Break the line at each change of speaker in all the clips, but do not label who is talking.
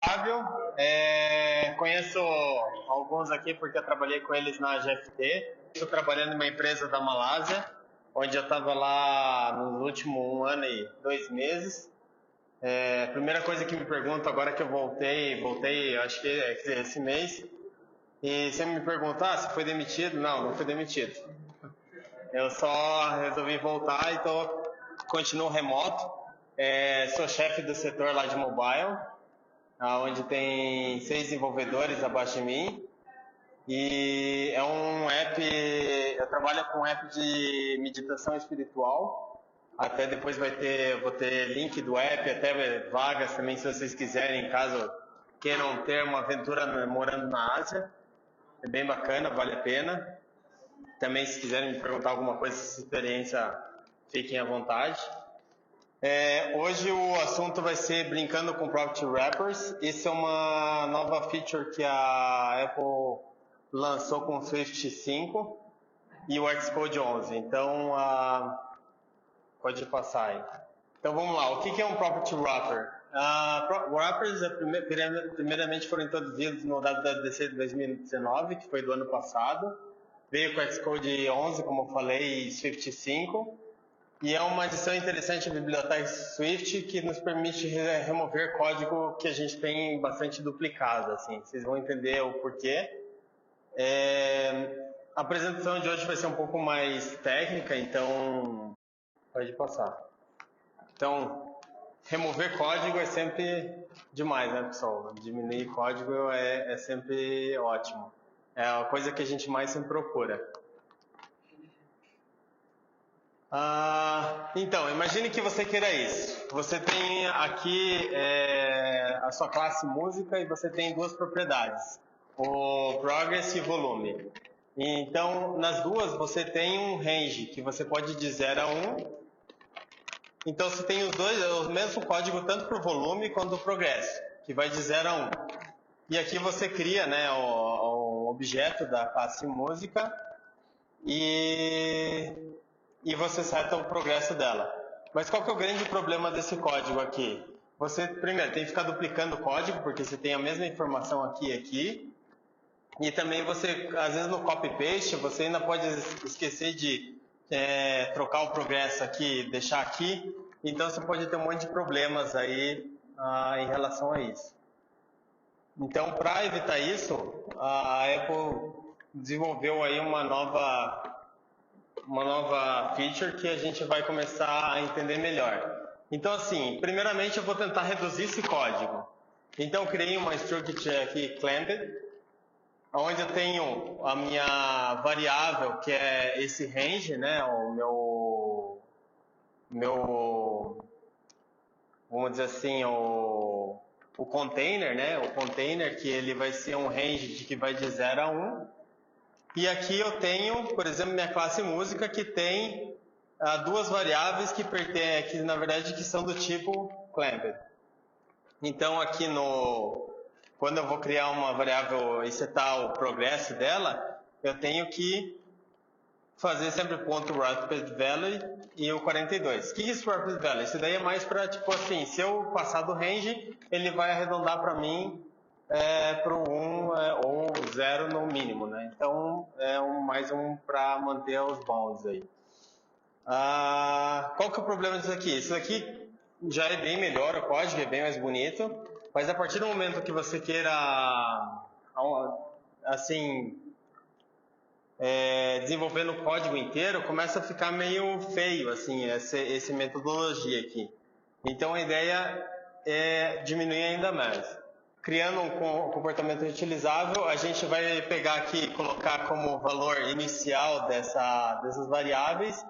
Fábio, conheço alguns aqui porque eu trabalhei com eles na GFT. Estou trabalhando em uma empresa da Malásia, onde eu estava lá nos últimos 1 ano e 2 meses. A primeira coisa que me pergunto agora que eu voltei acho que esse mês, e sempre me perguntam, se foi demitido? Não fui demitido. Eu só resolvi voltar e continuo remoto. Sou chefe do setor lá de mobile, onde tem 6 desenvolvedores abaixo de mim. E é um app, eu trabalho com um app de meditação espiritual. Até depois vou ter link do app, até vagas também se vocês quiserem, caso queiram ter uma aventura morando na Ásia. É bem bacana, vale a pena. Também se quiserem me perguntar alguma coisa dessa experiência, fiquem à vontade. Hoje o assunto vai ser brincando com Property Wrappers. Isso é uma nova feature que a Apple lançou com o Swift 5 e o Xcode 11. Então, pode passar aí. Então vamos lá, o que é um Property Wrapper? Wrappers primeiramente foram introduzidos no WWDC de 2019, que foi do ano passado. Veio com o Xcode 11, como eu falei, e Swift 5. E é uma adição interessante à biblioteca Swift que nos permite remover código que a gente tem bastante duplicado. Assim. Vocês vão entender o porquê. A apresentação de hoje vai ser um pouco mais técnica, então pode passar. Então, remover código é sempre demais, né, pessoal? Diminuir código é sempre ótimo. É a coisa que a gente mais sempre procura. Então, imagine que você queira isso. Você tem aqui a sua classe música e você tem 2 propriedades, o progress e volume. Então, nas duas você tem um range que você pode de 0 a 1. Então, você tem o mesmo código tanto para o volume quanto para o progress, que vai de 0 a 1. E aqui você cria, né, o objeto da classe música e você seta o progresso dela. Mas qual que é o grande problema desse código aqui? Você, primeiro, tem que ficar duplicando o código, porque você tem a mesma informação aqui e aqui. E também você, às vezes no copy-paste, você ainda pode esquecer de trocar o progresso aqui, deixar aqui. Então você pode ter um monte de problemas aí em relação a isso. Então, para evitar isso, a Apple desenvolveu aí uma nova feature que a gente vai começar a entender melhor. Então, assim, primeiramente eu vou tentar reduzir esse código. Então, eu criei uma structure aqui, clamped, onde eu tenho a minha variável, que é esse range, né, o meu vamos dizer assim, o container, né, o container que ele vai ser um range que vai de 0 a 1. E aqui eu tenho, por exemplo, minha classe música que tem 2 variáveis que na verdade que são do tipo clamped. Então aqui quando eu vou criar uma variável e setar o progresso dela, eu tenho que fazer sempre ponto wrapped value e o 42. O que é isso wrapped value? Isso daí é mais para tipo assim, se eu passar do range, ele vai arredondar para mim para o 1 ou 0 no mínimo, né? Então é mais um para manter os bounds aí. Qual que é o problema disso aqui? Isso aqui já é bem melhor, o código é bem mais bonito, mas a partir do momento que você queira assim desenvolver no código inteiro, começa a ficar meio feio assim essa metodologia aqui. Então a ideia é diminuir ainda mais. Criando um comportamento reutilizável, a gente vai pegar aqui e colocar como valor inicial dessas variáveis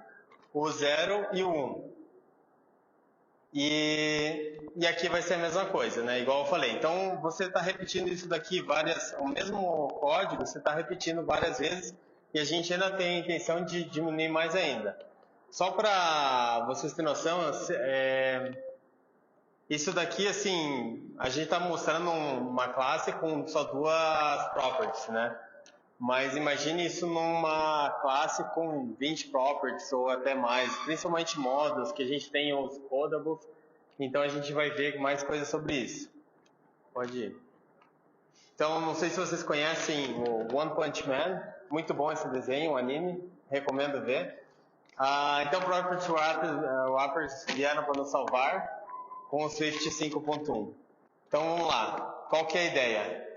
o 0 e o 1. E aqui vai ser a mesma coisa, né? Igual eu falei. Então, você está repetindo isso daqui o mesmo código, você está repetindo várias vezes e a gente ainda tem a intenção de diminuir mais ainda. Só para vocês terem noção, isso daqui, assim, a gente está mostrando uma classe com só 2 properties, né? Mas imagine isso numa classe com 20 properties ou até mais, principalmente modos, que a gente tem os codables, então a gente vai ver mais coisas sobre isso. Pode ir. Então, não sei se vocês conhecem o One Punch Man. Muito bom esse desenho, o anime. Recomendo ver. Então, Property Wrappers vieram para nos salvar com o Swift 5.1. Então, vamos lá. Qual que é a ideia?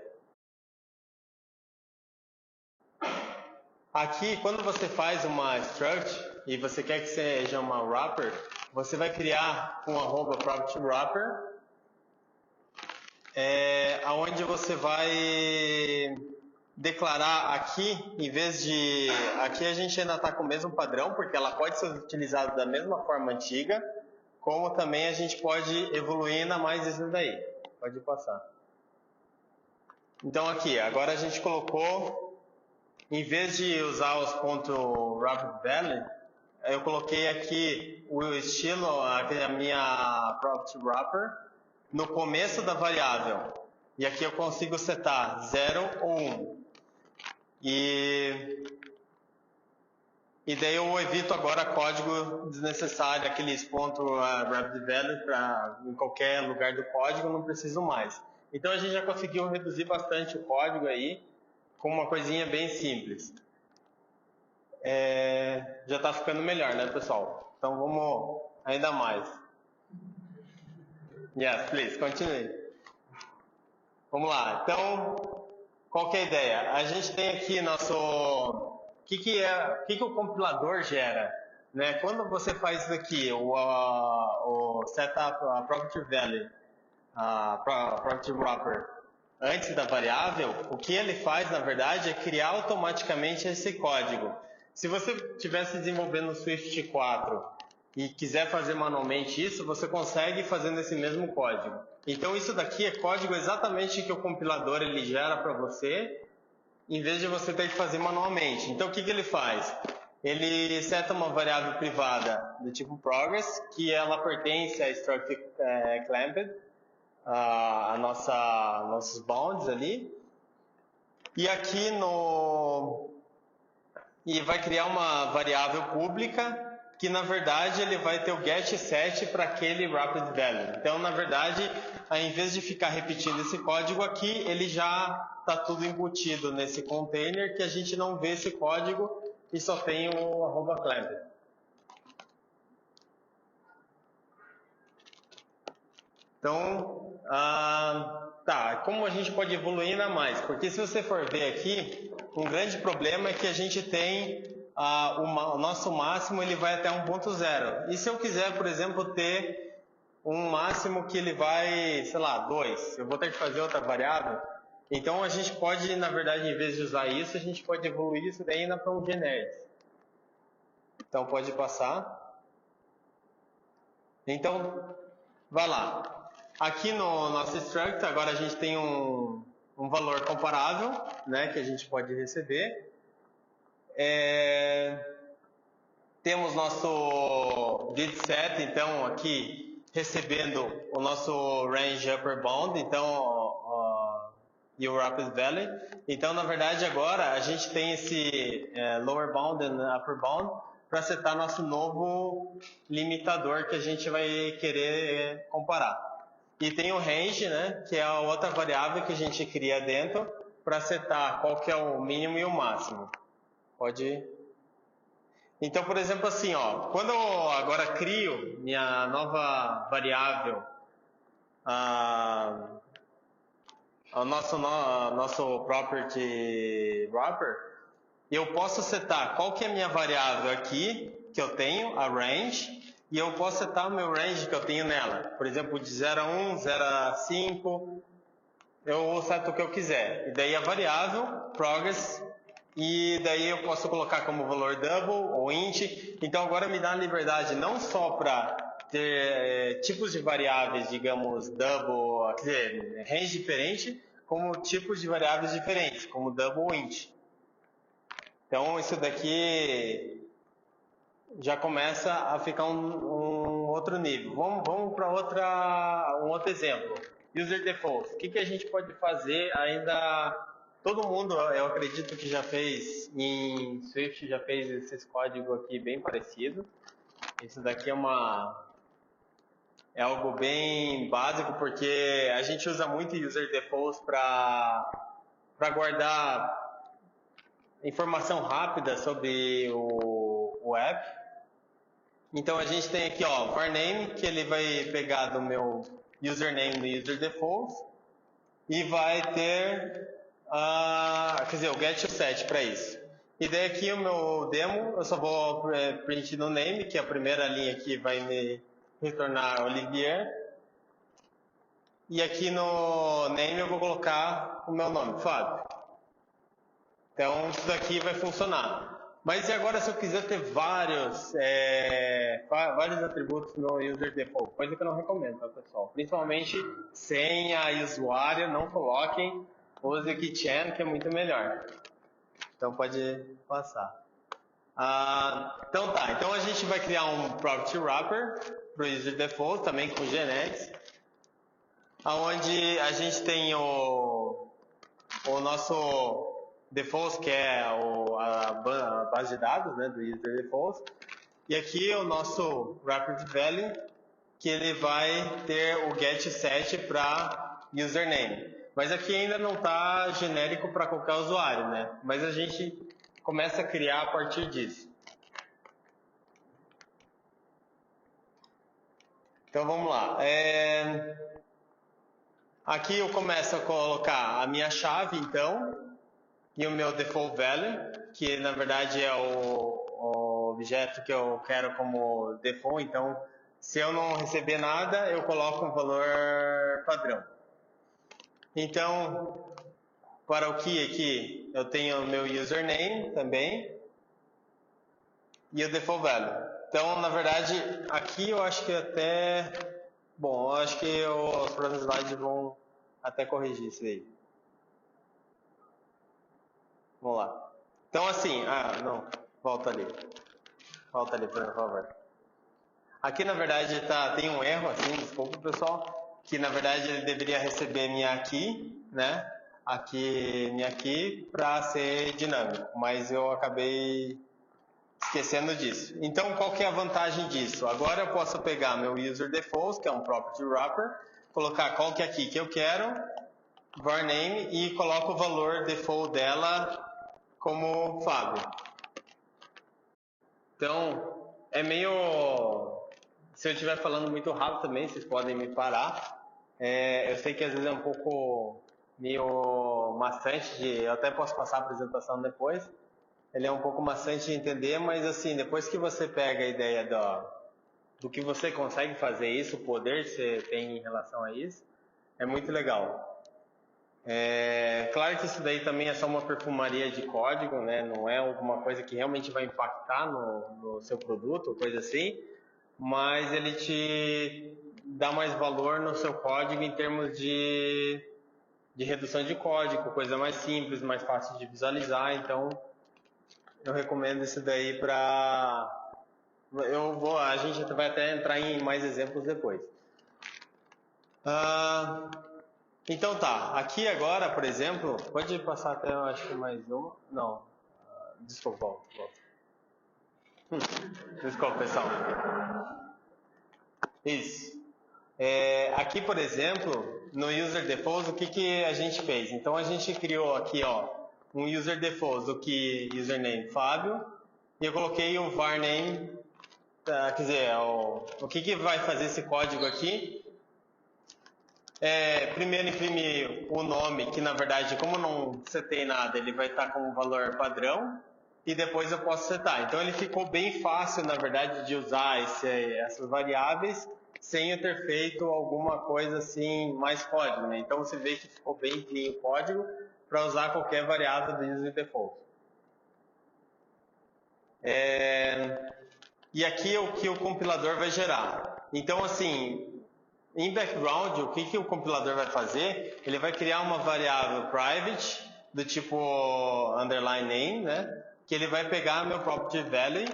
Aqui, quando você faz uma struct e você quer que seja uma wrapper, você vai criar um @property wrapper, onde você vai declarar aqui, em vez de... Aqui a gente ainda está com o mesmo padrão, porque ela pode ser utilizada da mesma forma antiga, como também a gente pode evoluir ainda mais isso daí. Pode passar. Então aqui, agora a gente colocou, em vez de usar os .wrappedValue, eu coloquei aqui o estilo, a minha property wrapper, no começo da variável. E aqui eu consigo setar 0 ou 1. E daí eu evito agora código desnecessário, aqueles .wrappedValue em qualquer lugar do código, não preciso mais. Então a gente já conseguiu reduzir bastante o código aí, com uma coisinha bem simples. Já está ficando melhor, né, pessoal? Então vamos ainda mais. Yes, please, continue. Vamos lá. Então, qual que é a ideia? A gente tem aqui nosso... O que o compilador gera? Né? Quando você faz isso aqui, o setup, a property value, a property wrapper, antes da variável, o que ele faz, na verdade, é criar automaticamente esse código. Se você estivesse desenvolvendo no Swift 4 e quiser fazer manualmente isso, você consegue fazendo esse mesmo código. Então isso daqui é código exatamente que o compilador ele gera para você, em vez de você ter que fazer manualmente. Então o que ele faz? Ele seta uma variável privada do tipo progress, que ela pertence a struct clamped, nossos bounds ali. E aqui e vai criar uma variável pública que na verdade ele vai ter o get set para aquele wrapped value. Então na verdade, ao invés de ficar repetindo esse código aqui, ele já está tudo embutido nesse container que a gente não vê esse código e só tem o @clamped. Então, como a gente pode evoluir ainda mais? Porque se você for ver aqui, um grande problema é que a gente tem o nosso máximo, ele vai até 1.0. E se eu quiser, por exemplo, ter um máximo que ele vai, sei lá, 2, eu vou ter que fazer outra variável. Então a gente pode, na verdade, em vez de usar isso, a gente pode evoluir isso daí ainda para um generic. Então pode passar. Então, vai lá. Aqui no nosso struct, agora a gente tem um valor comparável, né, que a gente pode receber. Temos nosso did set, então aqui recebendo o nosso range upper bound, então e o rapid value. Então na verdade agora a gente tem esse lower bound e upper bound para setar nosso novo limitador que a gente vai querer comparar. E tem o range, né, que é a outra variável que a gente cria dentro para setar qual que é o mínimo e o máximo. Pode ir. Então, por exemplo, assim, quando eu agora crio minha nova variável, o nosso property wrapper, eu posso setar qual que é a minha variável aqui, que eu tenho, a range, e eu posso setar o meu range que eu tenho nela. Por exemplo, de 0 a 1, 0 a 5, eu seto o que eu quiser. E daí a variável, progress, e daí eu posso colocar como valor double ou int. Então agora me dá a liberdade não só para ter tipos de variáveis, digamos, double, quer dizer, range diferente, como tipos de variáveis diferentes, como double ou int. Então isso daqui já começa a ficar um outro nível. Vamos para um outro exemplo. User default. O que a gente pode fazer ainda... Todo mundo, eu acredito que já fez, em Swift já fez esses códigos aqui bem parecidos. Isso daqui é uma é algo bem básico, porque a gente usa muito user defaults para guardar informação rápida sobre o app. Então a gente tem aqui, ó, var name, que ele vai pegar do meu username do user defaults e vai ter, quer dizer, o get set para isso. E daí aqui o meu demo, eu só vou print no name, que é a primeira linha que vai me retornar Olivier. E aqui no name eu vou colocar o meu nome, Fábio. Então isso daqui vai funcionar. Mas e agora se eu quiser ter vários atributos no user default? Coisa que eu não recomendo, tá, pessoal? Principalmente senha e usuário, não coloquem. Use o keychain, que é muito melhor. Então pode passar. Então tá, então a gente vai criar um property wrapper para o user default, também com genetics, onde a gente tem o nosso default, que é a base de dados, né, do user default, e aqui o nosso wrapper de value, que ele vai ter o get set para username. Mas aqui ainda não está genérico para qualquer usuário, né? Mas a gente começa a criar a partir disso. Então vamos lá. Aqui eu começo a colocar a minha chave, então, e o meu default value, que na verdade é o objeto que eu quero como default. Então, se eu não receber nada, eu coloco um valor padrão. Então, para o key aqui, eu tenho o meu username também e o default value. Então, na verdade, aqui eu acho que até... Bom, eu acho que os próximos slides vão até corrigir isso aí. Vamos lá. Então, assim... não. Volta ali. Volta ali, por favor. Aqui, na verdade, tem um erro, assim, desculpa, pessoal, que, na verdade, ele deveria receber minha key, né? Minha key, para ser dinâmico, mas eu acabei esquecendo disso. Então, qual que é a vantagem disso? Agora eu posso pegar meu user default, que é um property wrapper, colocar qual que é a key que eu quero, var name, e coloco o valor default dela como Fábio. Então, é meio... Se eu estiver falando muito rápido também, vocês podem me parar. Eu sei que às vezes é um pouco meio maçante, eu até posso passar a apresentação depois. Ele é um pouco maçante de entender, mas assim, depois que você pega a ideia do que você consegue fazer isso, o poder que você tem em relação a isso, é muito legal. Claro que isso daí também é só uma perfumaria de código, né? Não é alguma coisa que realmente vai impactar no seu produto, coisa assim, mas ele te dá mais valor no seu código em termos de redução de código, coisa mais simples, mais fácil de visualizar. Então eu recomendo isso daí para... a gente vai até entrar em mais exemplos depois. Então tá, aqui agora, por exemplo, pode passar até, eu acho que mais uma, não, desculpa, volta. Desculpa, pessoal. Isso. Aqui, por exemplo, no user default, o que a gente fez? Então a gente criou aqui, ó, um user default do que username Fábio, e eu coloquei o var name, quer dizer, o que vai fazer esse código aqui? Primeiro imprime o nome, que na verdade, como não setei nada, ele vai estar com um valor padrão, e depois eu posso setar. Então ele ficou bem fácil, na verdade, de usar essas variáveis, sem eu ter feito alguma coisa assim, mais código, né? Então você vê que ficou bem clean o código para usar qualquer variável do user default. E aqui é o que o compilador vai gerar. Então, assim, em background, o que o compilador vai fazer? Ele vai criar uma variável private, do tipo underline name, né? Que ele vai pegar meu property value,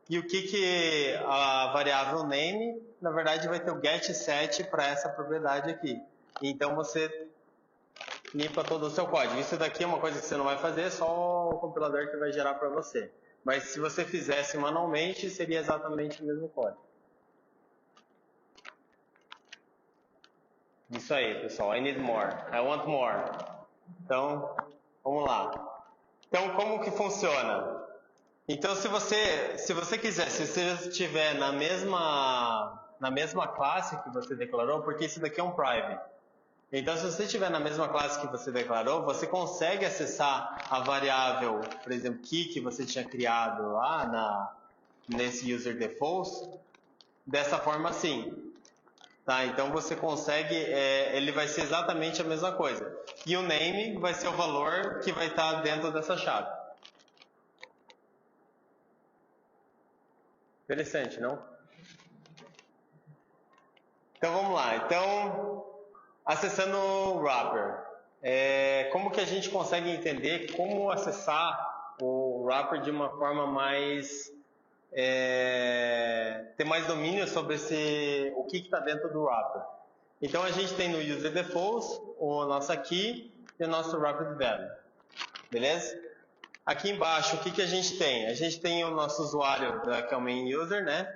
e o que a variável name, na verdade, vai ter o get set para essa propriedade aqui. Então você limpa todo o seu código. Isso daqui é uma coisa que você não vai fazer, é só o compilador que vai gerar para você. Mas se você fizesse manualmente, seria exatamente o mesmo código. Isso aí, pessoal. I need more. I want more. Então, vamos lá. Então, como que funciona? Então, se você quiser, se você estiver na mesma classe que você declarou, porque isso daqui é um private. Então, se você estiver na mesma classe que você declarou, você consegue acessar a variável, por exemplo, key que você tinha criado lá nesse user defaults, dessa forma assim. Tá? Então, você consegue, ele vai ser exatamente a mesma coisa. E o name vai ser o valor que vai estar dentro dessa chave. Interessante, não? Então, vamos lá. Então, acessando o wrapper. Como que a gente consegue entender como acessar o wrapper de uma forma mais... ter mais domínio sobre o que está dentro do wrapper. Então, a gente tem no user defaults o nosso key e o nosso wrapper value. Beleza? Aqui embaixo, o que a gente tem? A gente tem o nosso usuário, que é o main user, né?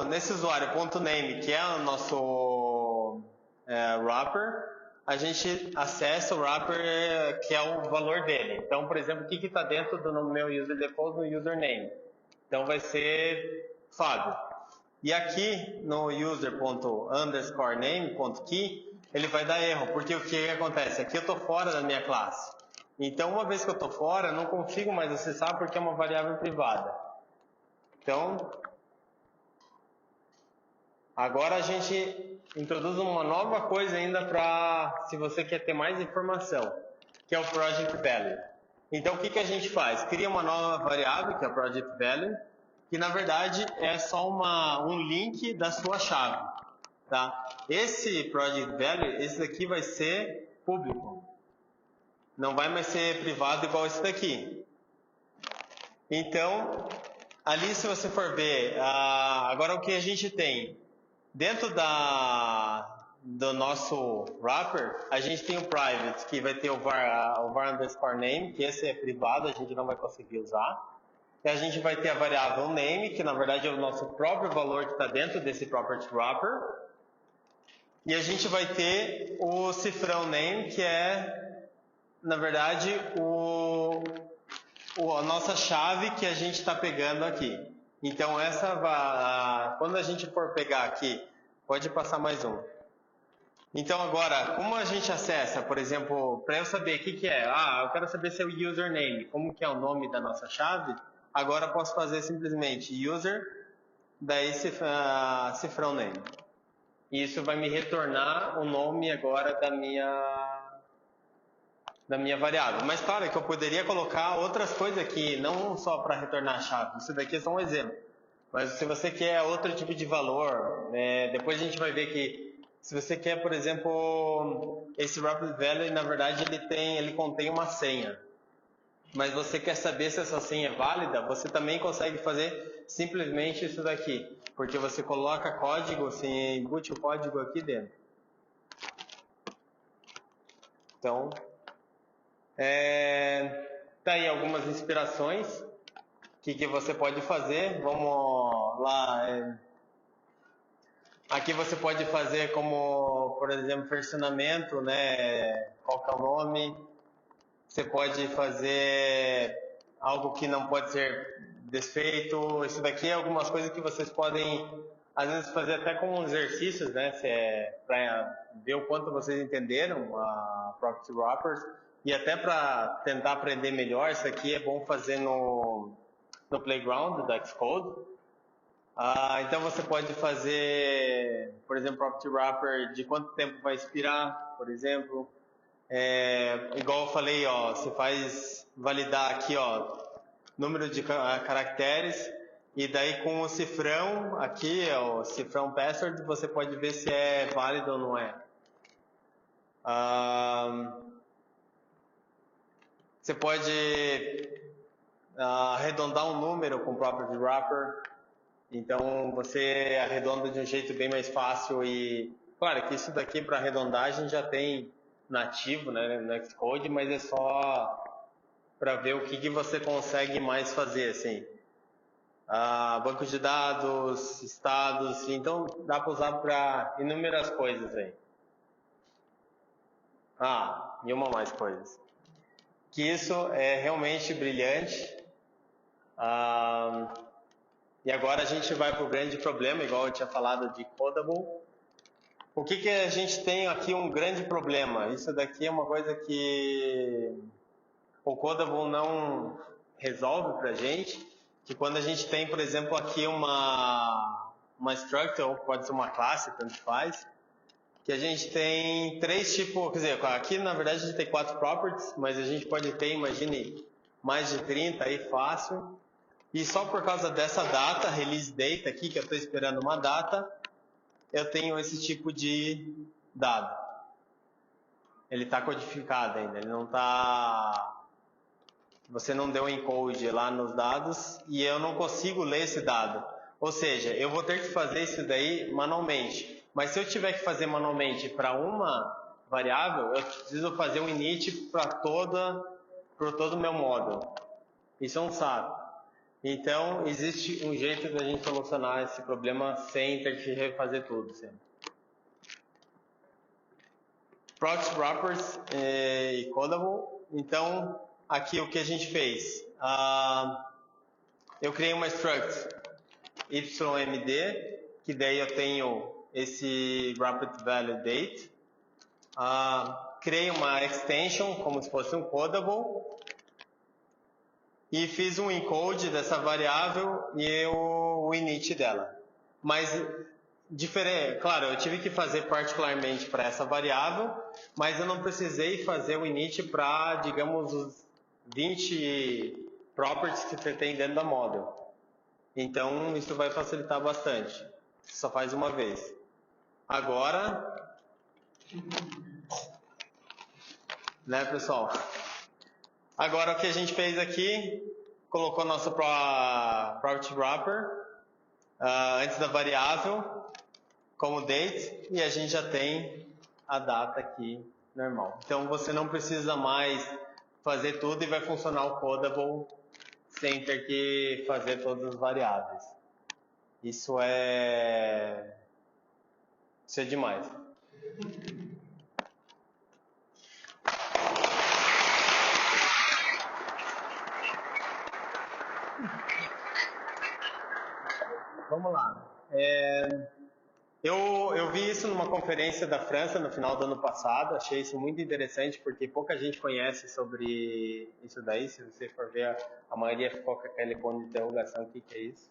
Nesse usuário.name, que é o nosso wrapper, a gente acessa o wrapper que é o valor dele. Então, por exemplo, o que está dentro do meu user default no username? Então, vai ser Fábio. E aqui no user._name.key, ele vai dar erro, porque o que acontece? Aqui eu estou fora da minha classe. Então, uma vez que eu estou fora, eu não consigo mais acessar porque é uma variável privada. Então, agora a gente introduz uma nova coisa ainda para, se você quer ter mais informação, que é o Project Value. Então, o que a gente faz? Cria uma nova variável, que é o Project Value, que na verdade é só um link da sua chave. Tá? Esse Project Value, esse daqui vai ser público. Não vai mais ser privado igual esse daqui. Então, ali se você for ver, agora o que a gente tem? Dentro do nosso wrapper, a gente tem o private, que vai ter o var underscore name, que esse é privado, a gente não vai conseguir usar. E a gente vai ter a variável name, que na verdade é o nosso próprio valor que está dentro desse property wrapper. E a gente vai ter o cifrão name, que é, na verdade, a nossa chave que a gente está pegando aqui. Então, quando a gente for pegar aqui, pode passar mais um. Então, agora, como a gente acessa, por exemplo, para eu saber o que é? Eu quero saber se é o username, como que é o nome da nossa chave. Agora, eu posso fazer simplesmente user, daí cifrão name. E isso vai me retornar o nome agora da minha variável. Mas claro que eu poderia colocar outras coisas aqui, não só para retornar a chave. Isso daqui é só um exemplo. Mas se você quer outro tipo de valor, depois a gente vai ver que se você quer, por exemplo, esse wrapper value, na verdade ele contém uma senha. Mas você quer saber se essa senha é válida, você também consegue fazer simplesmente isso daqui. Porque você coloca código, assim, embute o código aqui dentro. Então, tá aí algumas inspirações. O que você pode fazer? Vamos lá. Aqui você pode fazer como, por exemplo, versionamento, né? Qual que é o nome? Você pode fazer algo que não pode ser desfeito. Isso daqui é algumas coisas que vocês podem, às vezes, fazer até como exercícios, né? Para ver o quanto vocês entenderam a Property Wrappers. E até para tentar aprender melhor, isso aqui é bom fazer no Playground da Xcode. Então você pode fazer, por exemplo, Property Wrapper de quanto tempo vai expirar, por exemplo. Igual eu falei, você faz validar aqui, número de caracteres, e daí com o cifrão aqui, o cifrão password, você pode ver se é válido ou não é. Você pode arredondar um número com o Property Wrapper. Então, você arredonda de um jeito bem mais fácil e... Claro que isso daqui para arredondagem já tem nativo, né, no Xcode, mas é só para ver o que você consegue mais fazer, assim. banco de dados, estados, então dá para usar para inúmeras coisas aí. E uma mais coisas. Que isso é realmente brilhante. E agora a gente vai para o grande problema, igual eu tinha falado de Codable. O que a gente tem aqui um grande problema? Isso daqui é uma coisa que o Codable não resolve para a gente, que quando a gente tem, por exemplo, aqui uma structure, ou pode ser uma classe, tanto faz, que a gente tem 3 tipos, quer dizer, aqui na verdade a gente tem 4 properties, mas a gente pode ter, imagine, mais de 30 aí fácil, e só por causa dessa data, release date aqui, que eu estou esperando uma data, eu tenho esse tipo de dado. Ele está codificado ainda, ele não está... Você não deu encode lá nos dados e eu não consigo ler esse dado. Ou seja, eu vou ter que fazer isso daí manualmente. Mas se eu tiver que fazer manualmente para uma variável, eu preciso fazer um init para todo o meu módulo. Isso é um saco. Então, existe um jeito de a gente solucionar esse problema sem ter que refazer tudo sempre. Proxy wrappers e Codable. Então, aqui o que a gente fez? Eu criei uma struct ymd, que daí eu tenho esse wrapped value date. Criei uma extension, como se fosse um Codable, e fiz um encode dessa variável e o init dela. Mas, claro, eu tive que fazer particularmente para essa variável, mas eu não precisei fazer o init para, digamos, os 20 properties que você tem dentro da model. Então, isso vai facilitar bastante. Você só faz uma vez. Agora, né, pessoal? Agora, o que a gente fez aqui, colocou nosso property wrapper antes da variável, como date, e a gente já tem a data aqui normal. Então, você não precisa mais fazer tudo e vai funcionar o Codable sem ter que fazer todas as variáveis. Isso é demais. Vamos lá. Eu vi isso numa conferência da França no final do ano passado, achei isso muito interessante porque pouca gente conhece sobre isso daí, se você for ver, a maioria ficou com aquele ponto de interrogação, o que é isso?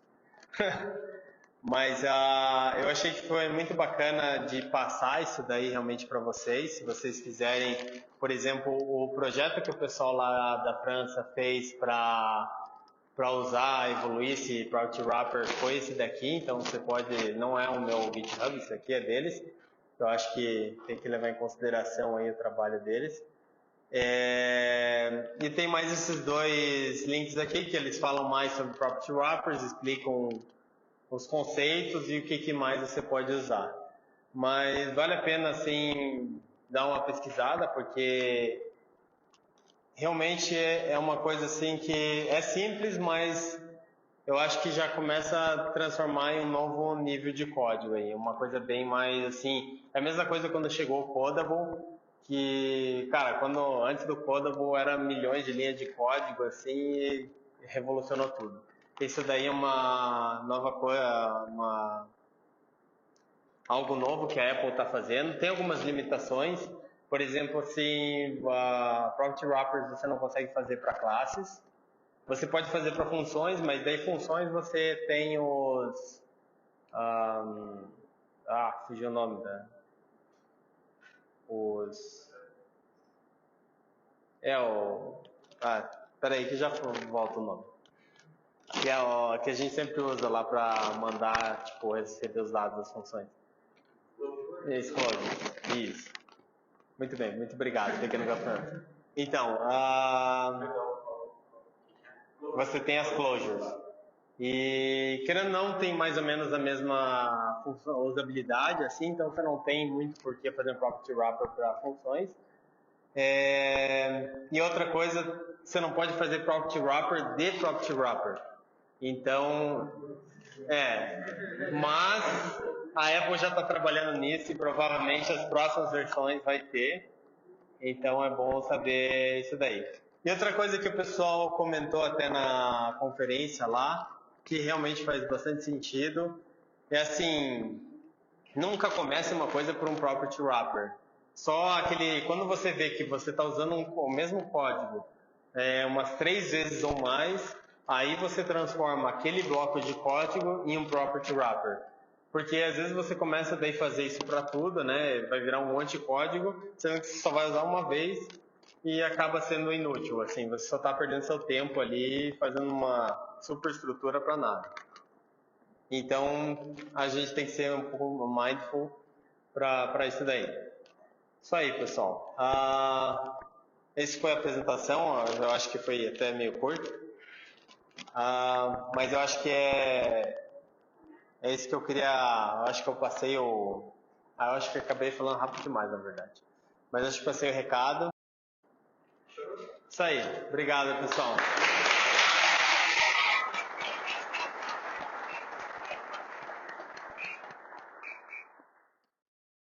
Mas eu achei que foi muito bacana de passar isso daí realmente para vocês, se vocês quiserem, por exemplo, o projeto que o pessoal lá da França fez para usar, evoluir esse Property Wrapper foi esse daqui, então você pode, não é o meu GitHub, isso aqui é deles, eu acho que tem que levar em consideração aí o trabalho deles. E tem mais esses 2 links aqui que eles falam mais sobre Property Wrappers, explicam os conceitos e o que mais você pode usar. Mas vale a pena, assim, dar uma pesquisada, porque realmente é uma coisa assim que é simples, mas eu acho que já começa a transformar em um novo nível de código aí, uma coisa bem mais assim, é a mesma coisa quando chegou o Codable, que, cara, antes do Codable era milhões de linhas de código assim e revolucionou tudo. Isso daí é uma nova coisa, algo novo que a Apple está fazendo. Tem algumas limitações, por exemplo, assim, Property Wrappers você não consegue fazer para classes. Você pode fazer para funções, mas daí funções você tem os... fugiu o nome da... Peraí que já volta o nome. Que a gente sempre usa lá para mandar, tipo, receber os dados das funções. Isso. Muito bem, muito obrigado, pequeno Gafanhoto. Então, você tem as closures. E, querendo ou não, tem mais ou menos a mesma usabilidade, assim, então você não tem muito por que fazer um Property Wrapper para funções. E outra coisa, você não pode fazer Property Wrapper de Property Wrapper. Então, mas a Apple já está trabalhando nisso e provavelmente as próximas versões vai ter. Então é bom saber isso daí. E outra coisa que o pessoal comentou até na conferência lá, que realmente faz bastante sentido, é assim, nunca comece uma coisa por um property wrapper. Só aquele, quando você vê que você está usando o mesmo código umas 3 vezes ou mais, aí você transforma aquele bloco de código em um property wrapper. Porque às vezes você começa daí a fazer isso para tudo, né? Vai virar um monte de código, sendo que você só vai usar uma vez e acaba sendo inútil. Assim, você só está perdendo seu tempo ali fazendo uma superestrutura para nada. Então a gente tem que ser um pouco mindful para isso daí. Isso aí, pessoal. Essa foi a apresentação. Eu acho que foi até meio curto. Mas eu acho que é isso que eu queria. Eu acho que eu passei o. Eu acho que eu acabei falando rápido demais, na verdade. Mas acho que passei o recado. Isso aí. Obrigado, pessoal.